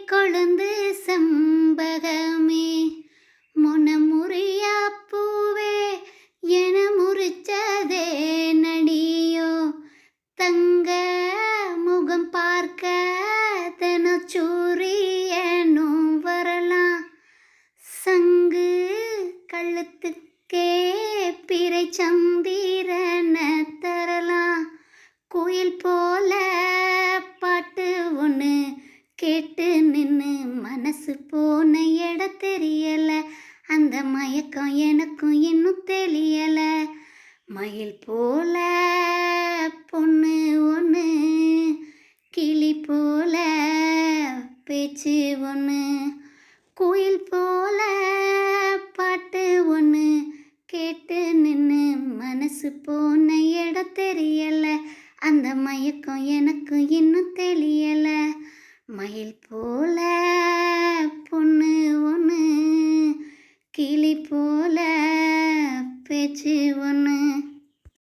கொழுந்து செம்பகமே முனமுறியா பூவே என முறிச்சதே நடியோ தங்க முகம் பார்க்க தினச்சூரியனும் வரலாம் சங்கு கழுத்துக்கே பிறை சந்திரன தரலாம் குயில் போல பாட்டு ஒன்று கேட்டு நின்று மனசு போன இட தெரியல அந்த மயக்கம் எனக்கும் இன்னும் தெரியல மயில் போல பொண்ணு ஒன்று கிளி போல பேச்சு ஒன்று குயில் போல பாட்டு ஒன்று கேட்டு நின்று மனசு போன இட தெரியல அந்த மயக்கம் எனக்கு இன்னும் தெரியல மயில் போல பொண்ணு